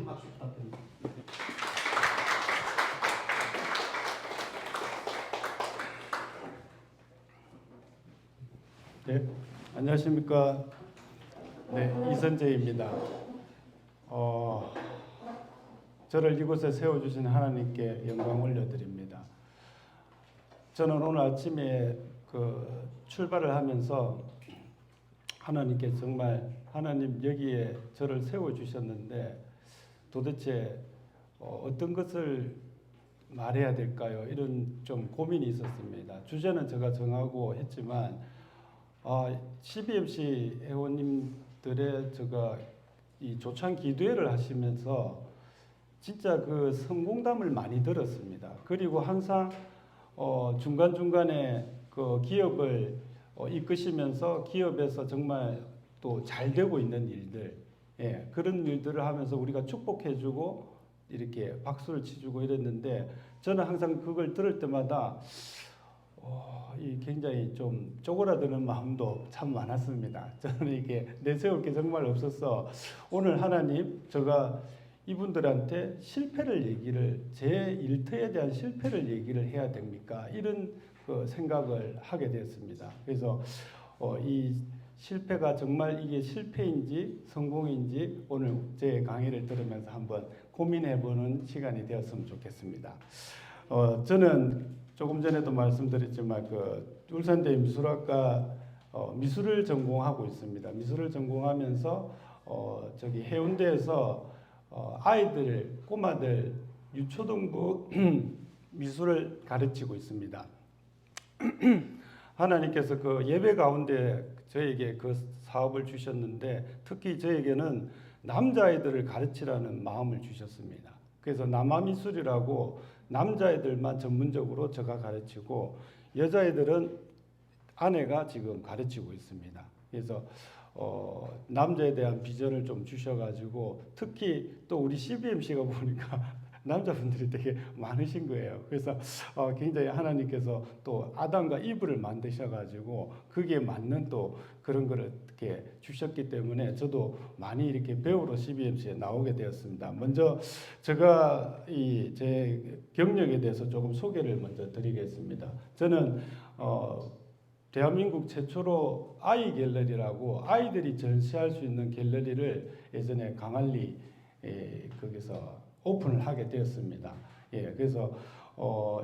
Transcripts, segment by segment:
큰 박수 부탁드립니다. 네, 안녕하십니까. 네, 이선재입니다. 저를 이곳에 세워주신 하나님께 영광 올려드립니다. 저는 오늘 아침에 출발을 하면서 하나님께 정말 하나님 여기에 저를 세워주셨는데 도대체 어떤 것을 말해야 될까요? 이런 좀 고민이 있었습니다. 주제는 제가 정하고 했지만 CBMC 회원님들의 제가 이 조찬 기도회를 하시면서 진짜 그 성공담을 많이 들었습니다. 그리고 항상 중간중간에 그 기업을 이끄시면서 기업에서 정말 또 잘 되고 있는 일들, 그런 일들을 하면서 우리가 축복해주고 이렇게 박수를 치주고 이랬는데 저는 항상 그걸 들을 때마다 이 굉장히 좀 쪼그라드는 마음도 참 많았습니다. 저는 이게 내세울 게 정말 없어서 오늘 하나님 제가 이분들한테 실패를 얘기를 제 일터에 대한 실패를 얘기를 해야 됩니까? 이런 생각을 하게 되었습니다. 그래서 이 실패가 정말 이게 실패인지 성공인지 오늘 제 강의를 들으면서 한번 고민해보는 시간이 되었으면 좋겠습니다. 저는 조금 전에도 말씀드렸지만 울산대 미술학과 미술을 전공하고 있습니다. 미술을 전공하면서 저기 해운대에서 꼬마들 유초등부 미술을 가르치고 있습니다. 하나님께서 그 예배 가운데 저에게 그 사업을 주셨는데 특히 저에게는 남자아이들을 가르치라는 마음을 주셨습니다. 그래서 남아미술이라고 남자애들만 전문적으로 제가 가르치고 여자애들은 아내가 지금 가르치고 있습니다. 그래서 남자에 대한 비전을 좀 주셔가지고 특히 또 우리 CBMC가 보니까 남자분들이 되게 많으신 거예요. 그래서 굉장히 하나님께서 또 아담과 이브를 만드셔가지고 그게 맞는 또 그런 거를 이렇게 주셨기 때문에 저도 많이 이렇게 배우러 CBMC에 나오게 되었습니다. 먼저 제가 제 경력에 대해서 조금 소개를 먼저 드리겠습니다. 저는 대한민국 최초로 아이 갤러리라고 아이들이 전시할 수 있는 갤러리를 예전에 강한리 거기서 오픈을 하게 되었습니다. 그래서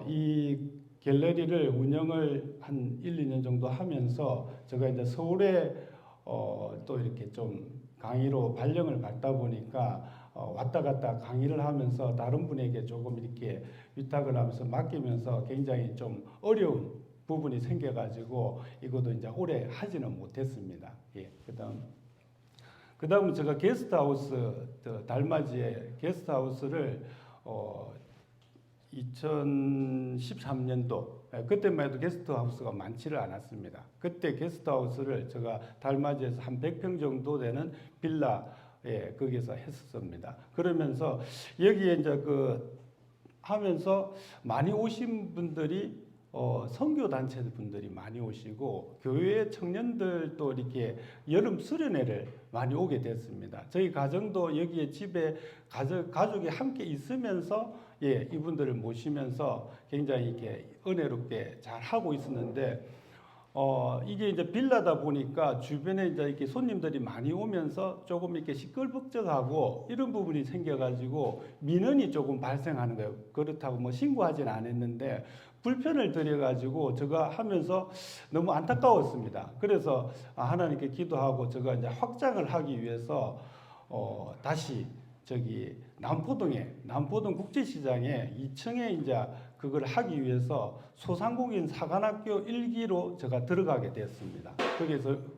이 갤러리를 운영을 한 1, 2년 정도 하면서 제가 이제 서울에 또 이렇게 좀 강의로 발령을 받다 보니까 왔다 갔다 강의를 하면서 다른 분에게 조금 이렇게 위탁을 하면서 맡기면서 굉장히 좀 어려운 부분이 생겨가지고 이것도 이제 오래 하지는 못했습니다. 그다음 제가 게스트하우스 달맞이에 게스트하우스를 2013년도 그때만 해도 게스트하우스가 많지를 않았습니다. 그때 게스트하우스를 제가 달맞이에서 한 100평 정도 되는 빌라에 거기서 했었습니다. 그러면서 여기에 이제 하면서 많이 오신 분들이 선교 단체 분들이 많이 오시고 교회 청년들도 이렇게 여름 수련회를 많이 오게 됐습니다. 저희 가정도 여기에 집에 가족이 함께 있으면서 이분들을 모시면서 굉장히 이렇게 은혜롭게 잘 하고 있었는데 이게 이제 빌라다 보니까 주변에 이제 이렇게 손님들이 많이 오면서 조금 이렇게 시끌벅적하고 이런 부분이 생겨가지고 민원이 조금 발생하는 거예요. 그렇다고 뭐 신고하진 않았는데 불편을 드려가지고 제가 하면서 너무 안타까웠습니다. 그래서 하나님께 기도하고 제가 이제 확장을 하기 위해서 다시 저기 남포동 국제시장에 2층에 이제 그걸 하기 위해서 소상공인 사관학교 1기로 제가 들어가게 되었습니다.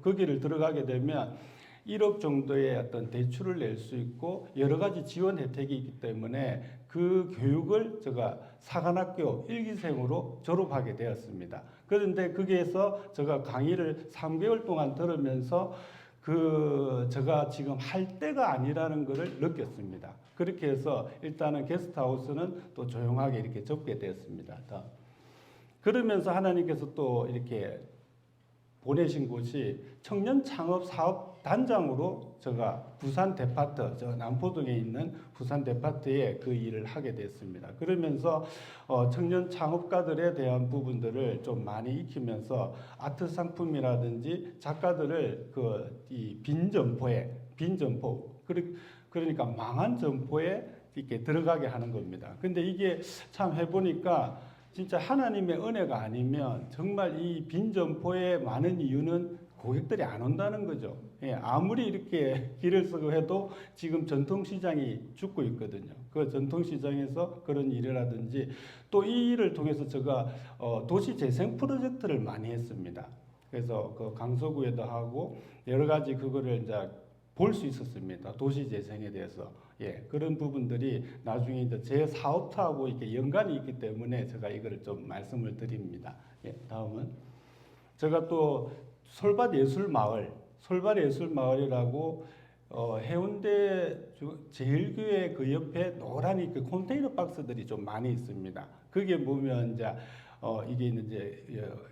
거기를 들어가게 되면 1억 정도의 어떤 대출을 낼 수 있고 여러 가지 지원 혜택이 있기 때문에 그 교육을 제가 사관학교 1기생으로 졸업하게 되었습니다. 그런데 거기에서 제가 강의를 3개월 동안 들으면서 제가 지금 할 때가 아니라는 것을 느꼈습니다. 그렇게 해서 일단은 게스트하우스는 또 조용하게 이렇게 접게 되었습니다. 그러면서 하나님께서 또 이렇게 보내신 곳이 청년 창업 사업 사업단장으로 제가 부산 데파트, 저 남포동에 있는 부산 데파트에 그 일을 하게 됐습니다. 그러면서 청년 창업가들에 대한 부분들을 좀 많이 익히면서 아트 상품이라든지 작가들을 이 빈 점포, 그러니까 망한 점포에 이렇게 들어가게 하는 겁니다. 근데 이게 참 해보니까 진짜 하나님의 은혜가 아니면 정말 이 빈 점포에 많은 이유는 고객들이 안 온다는 거죠. 예, 아무리 이렇게 길을 쓰고 해도 지금 전통시장이 죽고 있거든요. 그 전통시장에서 그런 일이라든지 또 이 일을 통해서 제가 도시재생 프로젝트를 많이 했습니다. 그래서 그 강서구에도 하고 여러 가지 그거를 이제 볼 수 있었습니다. 도시재생에 대해서. 예, 그런 부분들이 나중에 이제 제 사업하고 이렇게 연관이 있기 때문에 제가 이거를 좀 말씀을 드립니다. 예, 다음은 제가 또 솔밭예술마을이라고 해운대 제일교회 그 옆에 노란이 그 컨테이너 박스들이 좀 많이 있습니다. 그게 보면 이제 이게 이제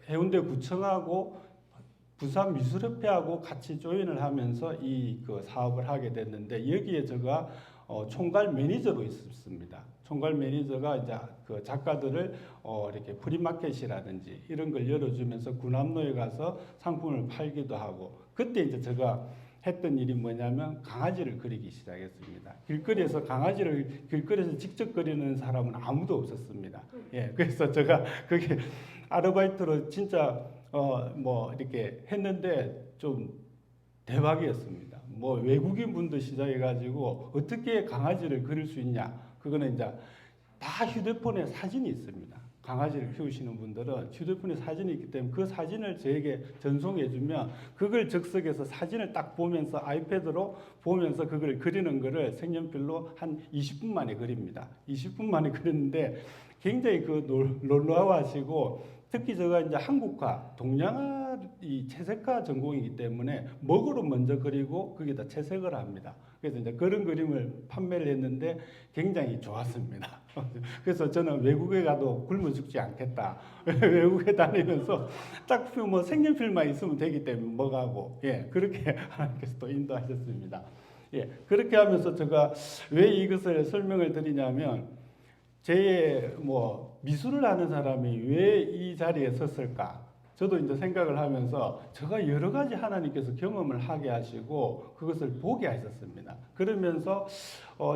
해운대 구청하고 부산 미술협회하고 같이 조인을 하면서 이 그 사업을 하게 됐는데 여기에 제가 총괄 매니저로 있었습니다. 총괄 매니저가 이제 그 작가들을 이렇게 프리마켓이라든지 이런 걸 열어주면서 군함로에 가서 상품을 팔기도 하고 그때 이제 제가 했던 일이 뭐냐면 강아지를 그리기 시작했습니다. 길거리에서 직접 그리는 사람은 아무도 없었습니다. 예, 그래서 제가 그게 아르바이트로 진짜 뭐 이렇게 했는데 좀 대박이었습니다. 뭐 외국인 분도 시작해가지고 어떻게 강아지를 그릴 수 있냐? 그거는 이제 다 휴대폰에 사진이 있습니다. 강아지를 키우시는 분들은 휴대폰에 사진이 있기 때문에 그 사진을 저에게 전송해주면 그걸 즉석에서 사진을 딱 보면서 아이패드로 보면서 그걸 그리는 거를 색연필로 한 20분 만에 그립니다. 20분 만에 그렸는데 굉장히 놀라워하시고 특히 제가 이제 한국화, 동양화 이 채색화 전공이기 때문에 먹으로 먼저 그리고 거기다 채색을 합니다. 그래서 이제 그런 그림을 판매를 했는데 굉장히 좋았습니다. 그래서 저는 외국에 가도 굶어 죽지 않겠다. 외국에 다니면서 딱 뭐 색연필만 있으면 되기 때문에 뭐가고 예 그렇게 하나님께서 또 인도하셨습니다. 예 그렇게 하면서 제가 왜 이것을 설명을 드리냐면 제 뭐 미술을 하는 사람이 왜 이 자리에 섰을까? 저도 이제 생각을 하면서 제가 여러 가지 하나님께서 경험을 하게 하시고 그것을 보게 하셨습니다. 그러면서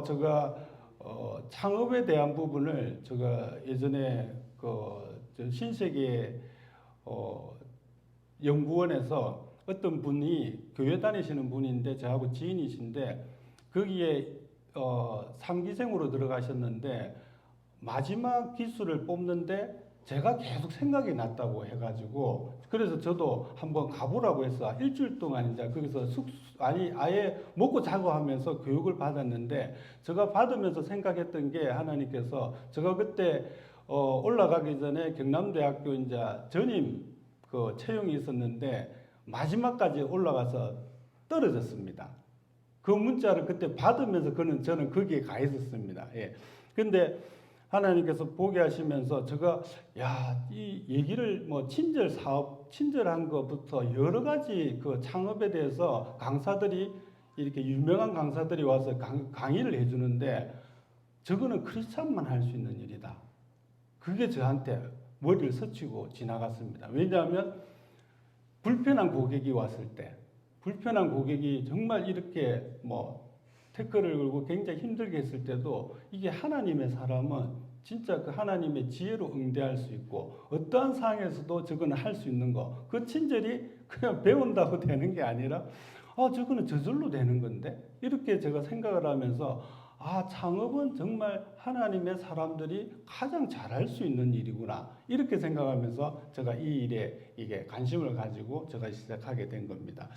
제가 창업에 대한 부분을 제가 예전에 신세계 연구원에서 어떤 분이 교회 다니시는 분인데 저하고 지인이신데 거기에 3기생으로 들어가셨는데 마지막 기수를 뽑는데 제가 계속 생각이 났다고 해가지고 그래서 저도 한번 가보라고 해서 일주일 동안 이제 거기서 아예 먹고 자고 하면서 교육을 받았는데 제가 받으면서 생각했던 게 하나님께서 제가 그때 올라가기 전에 경남대학교 이제 전임 그 채용이 있었는데 마지막까지 올라가서 떨어졌습니다. 그 문자를 그때 받으면서 저는 거기에 가 있었습니다. 예. 근데 하나님께서 보게 하시면서 제가 이 얘기를 뭐 친절한 것부터 여러 가지 그 창업에 대해서 강사들이 이렇게 유명한 강사들이 와서 강의를 해주는데 저거는 크리스찬만 할 수 있는 일이다. 그게 저한테 머리를 스치고 지나갔습니다. 왜냐하면 불편한 고객이 왔을 때, 불편한 고객이 정말 이렇게 뭐 태클을 걸고 굉장히 힘들게 했을 때도 이게 하나님의 사람은 진짜 그 하나님의 지혜로 응대할 수 있고 어떠한 상황에서도 저거는 할 수 있는 거. 그 친절이 그냥 배운다고 되는 게 아니라 저거는 저절로 되는 건데 이렇게 제가 생각을 하면서 창업은 정말 하나님의 사람들이 가장 잘할 수 있는 일이구나 이렇게 생각하면서 제가 이 일에 이게 관심을 가지고 제가 시작하게 된 겁니다.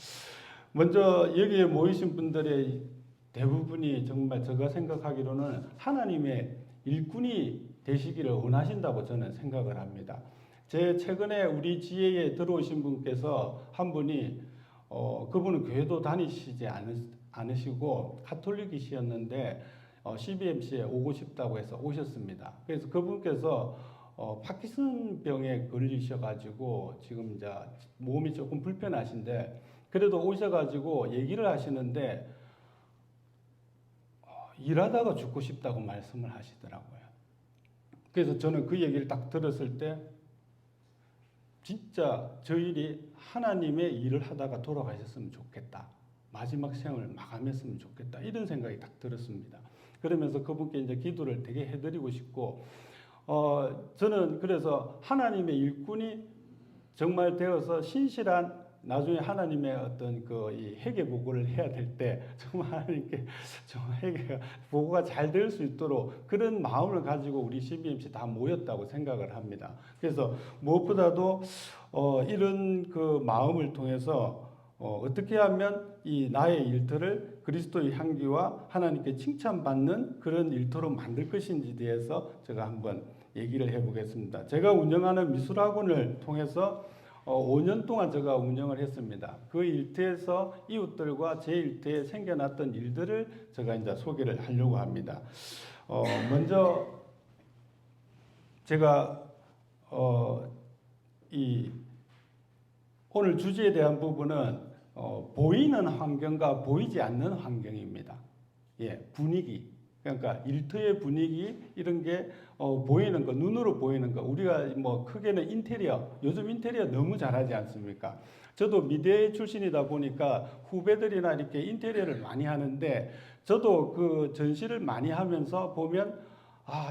먼저 여기에 모이신 분들의 대부분이 정말 제가 생각하기로는 하나님의 일꾼이 되시기를 원하신다고 저는 생각을 합니다. 제 최근에 우리 지혜에 들어오신 분께서 한 분이 그분은 교회도 다니시지 않으시고 카톨릭이셨는데 CBMC에 오고 싶다고 해서 오셨습니다. 그래서 그분께서 파킨슨 병에 걸리셔가지고 지금 이제 몸이 조금 불편하신데 그래도 오셔가지고 얘기를 하시는데 일하다가 죽고 싶다고 말씀을 하시더라고요. 그래서 저는 그 얘기를 딱 들었을 때 진짜 저희들이 하나님의 일을 하다가 돌아가셨으면 좋겠다. 마지막 생을 마감했으면 좋겠다. 이런 생각이 딱 들었습니다. 그러면서 그분께 이제 기도를 되게 해드리고 싶고, 저는 그래서 하나님의 일꾼이 정말 되어서 신실한 나중에 하나님의 어떤 이 회개 보고를 해야 될 때 정말 하나님께 정말 회개가 보고가 잘 될 수 있도록 그런 마음을 가지고 우리 CBMC 다 모였다고 생각을 합니다. 그래서 무엇보다도 이런 그 마음을 통해서 어떻게 하면 이 나의 일터를 그리스도의 향기와 하나님께 칭찬받는 그런 일터로 만들 것인지에 대해서 제가 한번 얘기를 해보겠습니다. 제가 운영하는 미술학원을 통해서 5년 동안 제가 운영을 했습니다. 그 일터에서 이웃들과 제 일터에 생겨났던 일들을 제가 이제 소개를 하려고 합니다. 먼저 제가 이 오늘 주제에 대한 부분은 보이는 환경과 보이지 않는 환경입니다. 예, 분위기. 그러니까 일터의 분위기 이런 게 보이는 거, 눈으로 보이는 거. 우리가 뭐 크게는 인테리어, 요즘 인테리어 너무 잘하지 않습니까? 저도 미대 출신이다 보니까 후배들이나 이렇게 인테리어를 많이 하는데 저도 그 전시를 많이 하면서 보면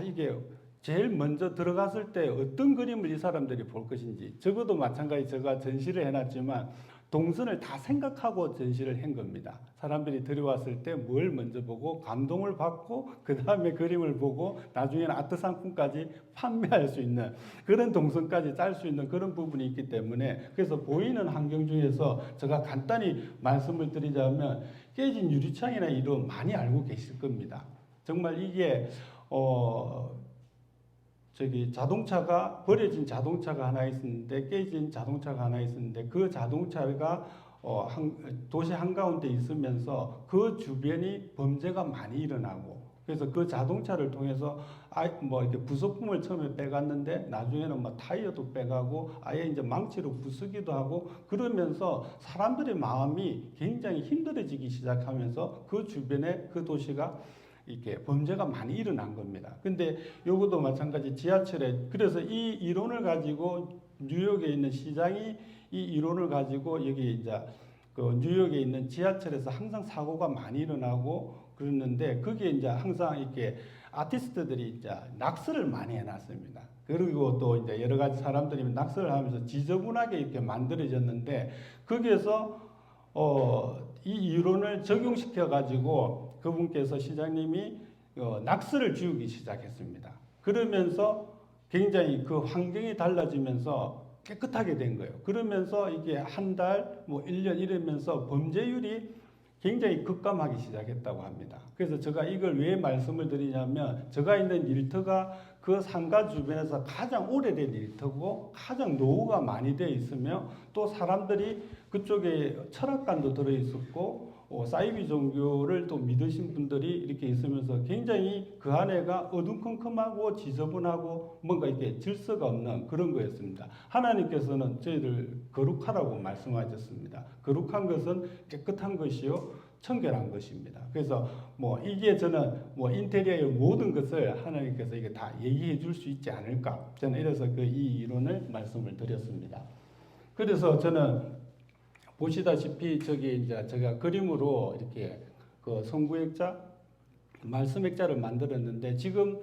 이게 제일 먼저 들어갔을 때 어떤 그림을 이 사람들이 볼 것인지, 적어도 마찬가지 제가 전시를 해놨지만 동선을 다 생각하고 전시를 한 겁니다. 사람들이 들어왔을 때 뭘 먼저 보고 감동을 받고 그 다음에 그림을 보고 나중에는 아트 상품까지 판매할 수 있는 그런 동선까지 짤 수 있는 그런 부분이 있기 때문에, 그래서 보이는 환경 중에서 제가 간단히 말씀을 드리자면 깨진 유리창이나 이런 많이 알고 계실 겁니다. 정말 이게 자동차가 버려진 자동차가 하나 있었는데, 깨진 자동차가 하나 있었는데, 그 자동차가 도시 한가운데 있으면서 그 주변이 범죄가 많이 일어나고, 그래서 그 자동차를 통해서 이렇게 부속품을 처음에 빼갔는데 나중에는 타이어도 빼가고 아예 이제 망치로 부수기도 하고, 그러면서 사람들의 마음이 굉장히 힘들어지기 시작하면서 그 주변에 그 도시가 이렇게 범죄가 많이 일어난 겁니다. 근데 요것도 마찬가지 지하철에, 그래서 이 이론을 가지고 뉴욕에 있는 시장이 이 이론을 가지고 여기 이제 그 뉴욕에 있는 지하철에서 항상 사고가 많이 일어나고 그러는데, 거기에 이제 항상 이렇게 아티스트들이 이제 낙서를 많이 해놨습니다. 그리고 또 이제 여러 가지 사람들이 낙서를 하면서 지저분하게 이렇게 만들어졌는데, 거기에서 이 이론을 적용시켜 가지고 그분께서 시장님이 낙서를 지우기 시작했습니다. 그러면서 굉장히 그 환경이 달라지면서 깨끗하게 된 거예요. 그러면서 이게 한 달, 1년 이러면서 범죄율이 굉장히 급감하기 시작했다고 합니다. 그래서 제가 이걸 왜 말씀을 드리냐면, 제가 있는 일터가 그 상가 주변에서 가장 오래된 일터고 가장 노후가 많이 되어 있으며, 또 사람들이 그쪽에 철학관도 들어있었고 사이비 종교를 또 믿으신 분들이 이렇게 있으면서 굉장히 그 안에가 어둠컴컴하고 지저분하고 뭔가 이렇게 질서가 없는 그런 거였습니다. 하나님께서는 저희들 거룩하라고 말씀하셨습니다. 거룩한 것은 깨끗한 것이요 청결한 것입니다. 그래서 이게 저는 인테리어의 모든 것을 하나님께서 이게 다 얘기해 줄 수 있지 않을까, 저는 이래서 이 이론을 말씀을 드렸습니다. 그래서 저는 보시다시피 저기 이제 제가 그림으로 이렇게 그 성구액자, 말씀액자를 만들었는데, 지금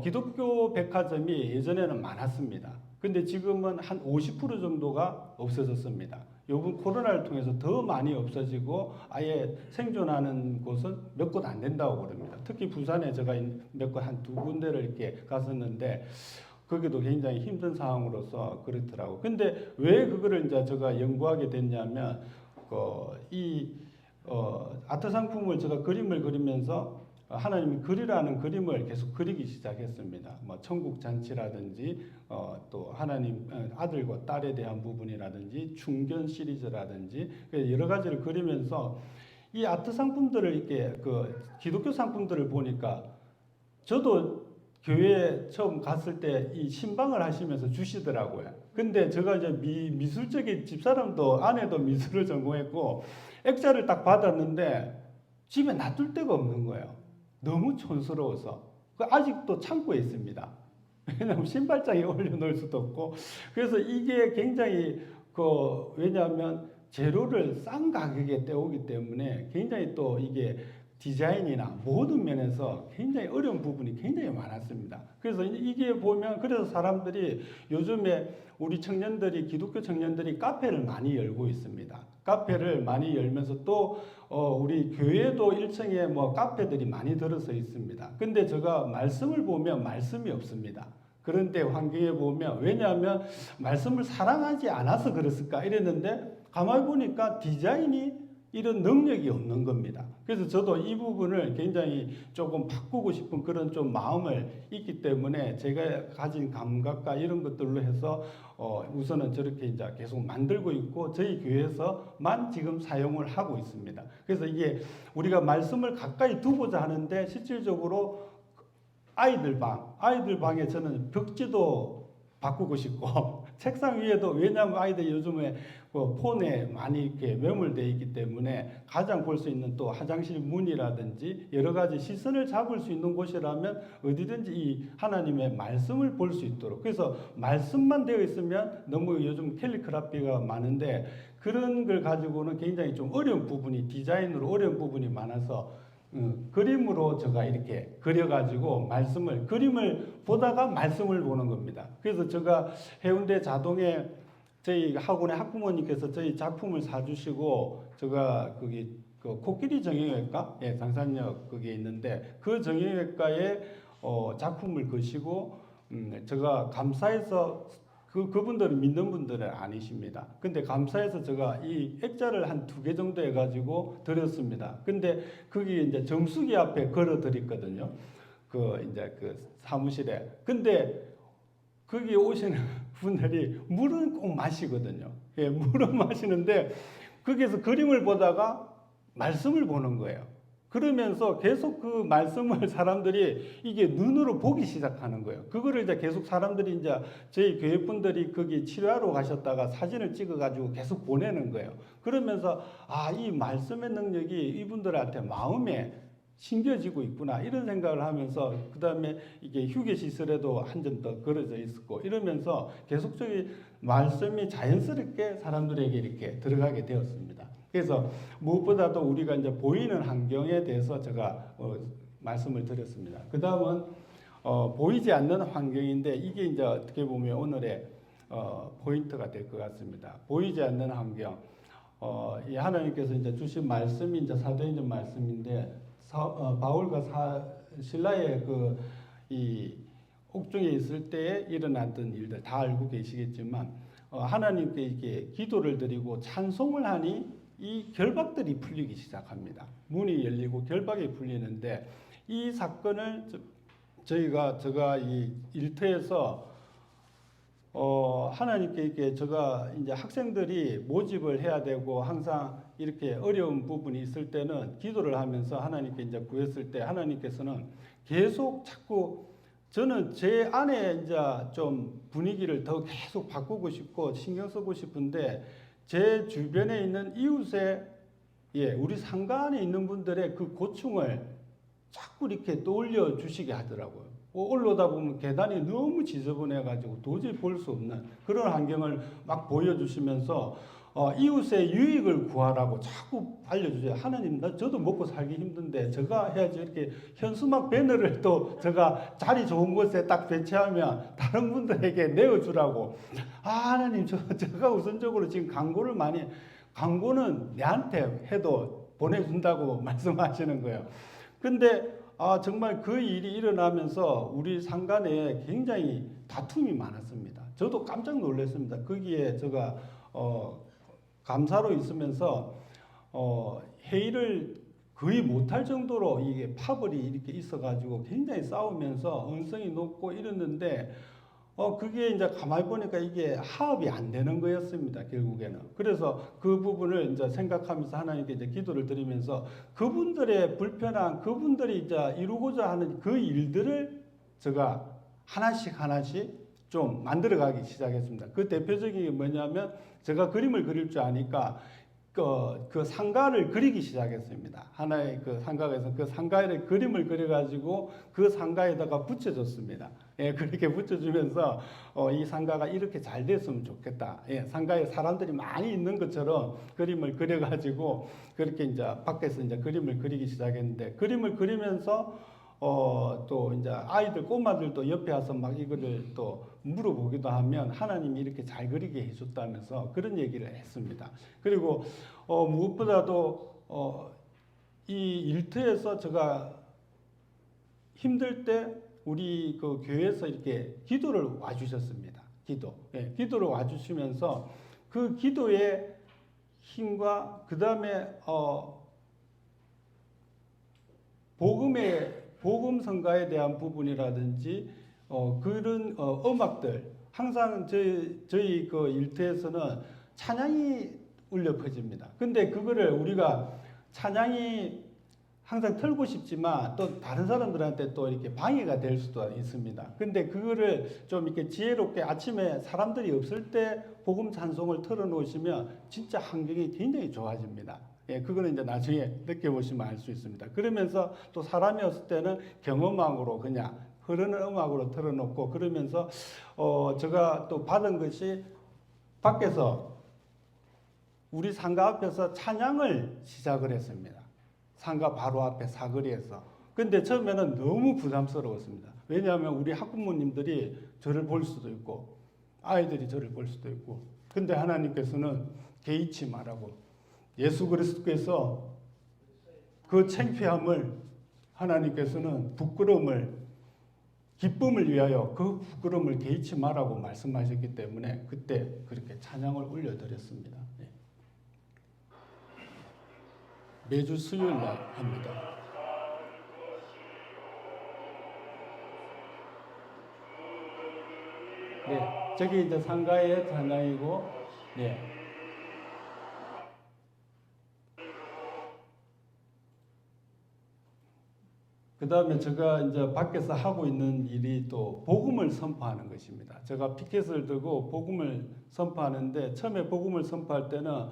기독교 백화점이 예전에는 많았습니다. 근데 지금은 한 50% 정도가 없어졌습니다. 요번 코로나를 통해서 더 많이 없어지고 아예 생존하는 곳은 몇 곳 안 된다고 그럽니다. 특히 부산에 제가 몇 곳 한 두 군데를 이렇게 갔었는데 거기도 굉장히 힘든 상황으로서 그렇더라고. 근데 왜 그거를 이제 제가 연구하게 됐냐면, 아트 상품을 제가 그림을 그리면서 하나님이 그리라는 그림을 계속 그리기 시작했습니다. 천국 잔치라든지 또 하나님 아들과 딸에 대한 부분이라든지 충견 시리즈라든지 여러 가지를 그리면서 이 아트 상품들을 이렇게 기독교 상품들을 보니까 저도 교회 처음 갔을 때 이 신방을 하시면서 주시더라고요. 근데 제가 이제 미술적인 집사람도 아내도 미술을 전공했고 액자를 딱 받았는데 집에 놔둘 데가 없는 거예요. 너무 촌스러워서. 아직도 창고에 있습니다. 왜냐하면 신발장에 올려놓을 수도 없고. 그래서 이게 굉장히 왜냐하면 재료를 싼 가격에 떼오기 때문에 굉장히 또 이게 디자인이나 모든 면에서 굉장히 어려운 부분이 굉장히 많았습니다. 그래서 이게 보면 그래서 사람들이 요즘에 우리 청년들이 기독교 청년들이 카페를 많이 열고 있습니다. 카페를 많이 열면서 또 우리 교회도 1층에 뭐 카페들이 많이 들어서 있습니다. 근데 제가 말씀을 보면 말씀이 없습니다. 그런데 환경에 보면 왜냐하면 말씀을 사랑하지 않아서 그랬을까 이랬는데 가만히 보니까 디자인이 이런 능력이 없는 겁니다. 그래서 저도 이 부분을 굉장히 조금 바꾸고 싶은 그런 좀 마음을 있기 때문에 제가 가진 감각과 이런 것들로 해서 우선은 저렇게 이제 계속 만들고 있고 저희 교회에서만 지금 사용을 하고 있습니다. 그래서 이게 우리가 말씀을 가까이 두고자 하는데 실질적으로 아이들 방에 저는 벽지도 바꾸고 싶고 책상 위에도 왜냐하면 아이들이 요즘에 폰에 많이 이렇게 매몰되어 있기 때문에 가장 볼 수 있는 또 화장실 문이라든지 여러 가지 시선을 잡을 수 있는 곳이라면 어디든지 이 하나님의 말씀을 볼 수 있도록 그래서 말씀만 되어 있으면 너무 요즘 캘리그라피가 많은데 그런 걸 가지고는 굉장히 좀 어려운 부분이 디자인으로 어려운 부분이 많아서 그림으로 제가 이렇게 그려가지고 그림을 보다가 말씀을 보는 겁니다. 그래서 제가 해운대 자동에 저희 학원의 학부모님께서 저희 작품을 사주시고 제가 거기 코끼리 정형외과 장산역 거기에 있는데 그 정형외과에 작품을 거시고 제가 감사해서 그분들은 믿는 분들은 아니십니다. 근데 감사해서 제가 이 액자를 한 2개 정도 해가지고 드렸습니다. 근데 거기 이제 정수기 앞에 걸어 드렸거든요. 이제 사무실에. 근데 거기 오시는 분들이 물은 꼭 마시거든요. 예, 물은 마시는데 거기에서 그림을 보다가 말씀을 보는 거예요. 그러면서 계속 그 말씀을 사람들이 이게 눈으로 보기 시작하는 거예요. 그거를 이제 계속 사람들이 이제 저희 교회 분들이 거기 치료하러 가셨다가 사진을 찍어가지고 계속 보내는 거예요. 그러면서 이 말씀의 능력이 이분들한테 마음에 심겨지고 있구나 이런 생각을 하면서 그 다음에 이게 휴게 시설에도 한 점 더 걸어져 있었고 이러면서 계속적인 말씀이 자연스럽게 사람들에게 이렇게 들어가게 되었습니다. 그래서 무엇보다도 우리가 이제 보이는 환경에 대해서 제가 말씀을 드렸습니다. 그 다음은 보이지 않는 환경인데 이게 이제 어떻게 보면 오늘의 포인트가 될 것 같습니다. 보이지 않는 환경. 이 하나님께서 이제 주신 말씀이 이제 사도행전 말씀인데 바울과 신라의 이 옥중에 있을 때에 일어났던 일들 다 알고 계시겠지만 하나님께 이렇게 기도를 드리고 찬송을 하니 이 결박들이 풀리기 시작합니다. 문이 열리고 결박이 풀리는데 이 사건을 제가 이 일터에서 하나님께 이렇게 제가 이제 학생들이 모집을 해야 되고 항상 이렇게 어려운 부분이 있을 때는 기도를 하면서 하나님께 이제 구했을 때 하나님께서는 계속 자꾸 저는 제 안에 이제 좀 분위기를 더 계속 바꾸고 싶고 신경 쓰고 싶은데 제 주변에 있는 이웃의 우리 상가 안에 있는 분들의 그 고충을 자꾸 이렇게 떠올려 주시게 하더라고요. 올라오다 보면 계단이 너무 지저분해가지고 도저히 볼 수 없는 그런 환경을 막 보여주시면서 이웃의 유익을 구하라고 자꾸 알려주세요. 하나님, 저도 먹고 살기 힘든데 제가 해야지 이렇게 현수막 배너를 또 제가 자리 좋은 곳에 딱 배치하면 다른 분들에게 내어주라고. 하나님, 제가 우선적으로 지금 광고는 내한테 해도 보내준다고 말씀하시는 거예요. 근데 정말 그 일이 일어나면서 우리 상간에 굉장히 다툼이 많았습니다. 저도 깜짝 놀랐습니다. 거기에 제가 감사로 있으면서 회의를 거의 못할 정도로 이게 파벌이 이렇게 있어가지고 굉장히 싸우면서 언성이 높고 이랬는데 그게 이제 가만히 보니까 이게 화합이 안 되는 거였습니다, 결국에는. 그래서 그 부분을 이제 생각하면서 하나님께 이제 기도를 드리면서 그분들의 불편한, 그분들이 이제 이루고자 하는 그 일들을 제가 하나씩 좀 만들어가기 시작했습니다. 그 대표적인 게 뭐냐면 제가 그림을 그릴 줄 아니까 그 상가를 그리기 시작했습니다. 하나의 그 상가에서 그 상가에 그림을 그려가지고 그 상가에다가 붙여줬습니다. 예, 그렇게 붙여주면서 이 상가가 이렇게 잘 됐으면 좋겠다. 예, 상가에 사람들이 많이 있는 것처럼 그림을 그려가지고 그렇게 이제 밖에서 이제 그림을 그리기 시작했는데 그림을 그리면서 또 이제 아이들 꼬마들도 옆에 와서 막 이거를 또 물어보기도 하면 하나님이 이렇게 잘 그리게 해줬다면서 그런 얘기를 했습니다. 그리고 무엇보다도 이 일터에서 제가 힘들 때 우리 그 교회에서 이렇게 기도를 와주셨습니다. 기도를 와주시면서 그 기도의 힘과 그 다음에 복음 성가에 대한 부분이라든지 그런 음악들 항상 저희 그 일터에서는 찬양이 울려 퍼집니다. 근데 그거를 우리가 찬양이 항상 틀고 싶지만 또 다른 사람들한테 또 이렇게 방해가 될 수도 있습니다. 근데 그거를 좀 이렇게 지혜롭게 아침에 사람들이 없을 때 복음 찬송을 틀어 놓으시면 진짜 환경이 굉장히 좋아집니다. 예, 그거는 이제 나중에 느껴보시면 알 수 있습니다. 그러면서 또 사람이 없을 때는 경음악으로 그냥 흐르는 음악으로 틀어놓고 그러면서 제가 또 받은 것이 밖에서 우리 상가 앞에서 찬양을 시작을 했습니다. 상가 바로 앞에 사거리에서. 근데 처음에는 너무 부담스러웠습니다. 왜냐하면 우리 학부모님들이 저를 볼 수도 있고 아이들이 저를 볼 수도 있고 근데 하나님께서는 개의치 말라고 예수 그리스도께서 그 창피함을 하나님께서는 부끄러움을 기쁨을 위하여 그 부끄러움을 개의치 말라고 말씀하셨기 때문에 그때 그렇게 찬양을 올려드렸습니다. 네. 매주 수요일 날 합니다. 네, 저기 이제 상가의 찬양이고, 네. 그 다음에 제가 이제 밖에서 하고 있는 일이 또 복음을 선포하는 것입니다. 제가 피켓을 들고 복음을 선포하는데 처음에 복음을 선포할 때는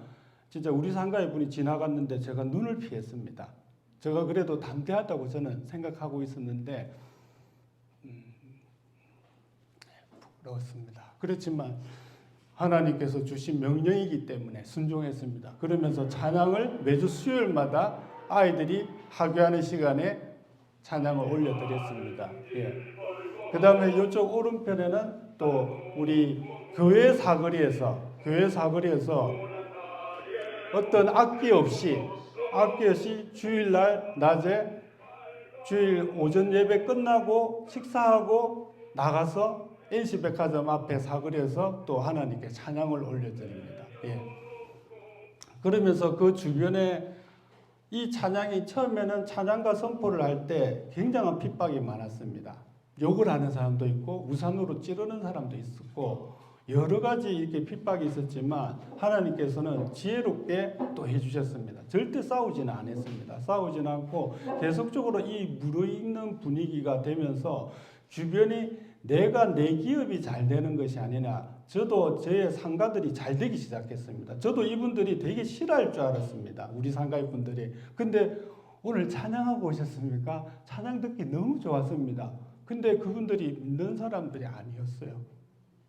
진짜 우리 상가의 분이 지나갔는데 제가 눈을 피했습니다. 제가 그래도 담대하다고 저는 생각하고 있었는데 부끄러웠습니다. 그렇지만 하나님께서 주신 명령이기 때문에 순종했습니다. 그러면서 찬양을 매주 수요일마다 아이들이 하교하는 시간에 찬양을 올려드렸습니다. 예. 그 다음에 이쪽 오른편에는 또 우리 교회 사거리에서 어떤 악기 없이 주일날 낮에 주일 오전 예배 끝나고 식사하고 나가서 NC백화점 앞에 사거리에서 또 하나님께 찬양을 올려드립니다. 예. 그러면서 그 주변에 이 찬양이 처음에는 찬양과 선포를 할 때 굉장한 핍박이 많았습니다. 욕을 하는 사람도 있고 우산으로 찌르는 사람도 있었고 여러 가지 이렇게 핍박이 있었지만 하나님께서는 지혜롭게 또 해주셨습니다. 절대 싸우지는 않았습니다. 싸우지는 않고 계속적으로 이 무르익는 분위기가 되면서 주변이 내가 내 기업이 잘 되는 것이 아니라 저도 저의 상가들이 잘 되기 시작했습니다. 저도 이분들이 되게 싫어할 줄 알았습니다. 우리 상가의 분들이. 근데 오늘 찬양하고 오셨습니까? 찬양 듣기 너무 좋았습니다. 근데 그분들이 믿는 사람들이 아니었어요.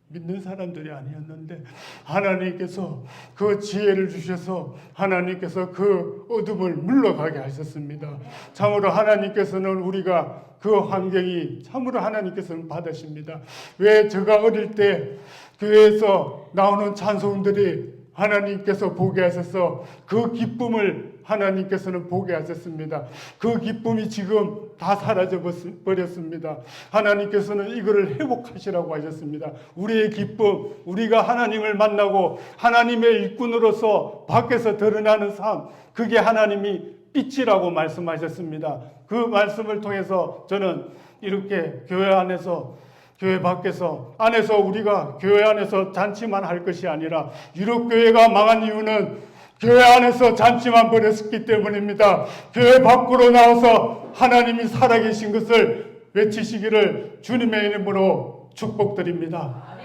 믿는 사람들이 아니었는데 하나님께서 그 지혜를 주셔서 하나님께서 그 어둠을 물러가게 하셨습니다. 참으로 하나님께서는 우리가 그 환경이 참으로 하나님께서는 받으십니다. 왜 제가 어릴 때 교회에서 나오는 찬송들이 하나님께서 보게 하셔서 그 기쁨을 하나님께서는 보게 하셨습니다. 그 기쁨이 지금 다 사라져 버렸습니다. 하나님께서는 이거를 회복하시라고 하셨습니다. 우리의 기쁨, 우리가 하나님을 만나고 하나님의 일꾼으로서 밖에서 드러나는 삶, 그게 하나님이 빛이라고 말씀하셨습니다. 그 말씀을 통해서 저는 이렇게 교회 안에서 교회 밖에서 안에서 우리가 교회 안에서 잔치만 할 것이 아니라 유럽 교회가 망한 이유는 교회 안에서 잔치만 벌였기 때문입니다. 교회 밖으로 나와서 하나님이 살아계신 것을 외치시기를 주님의 이름으로 축복드립니다.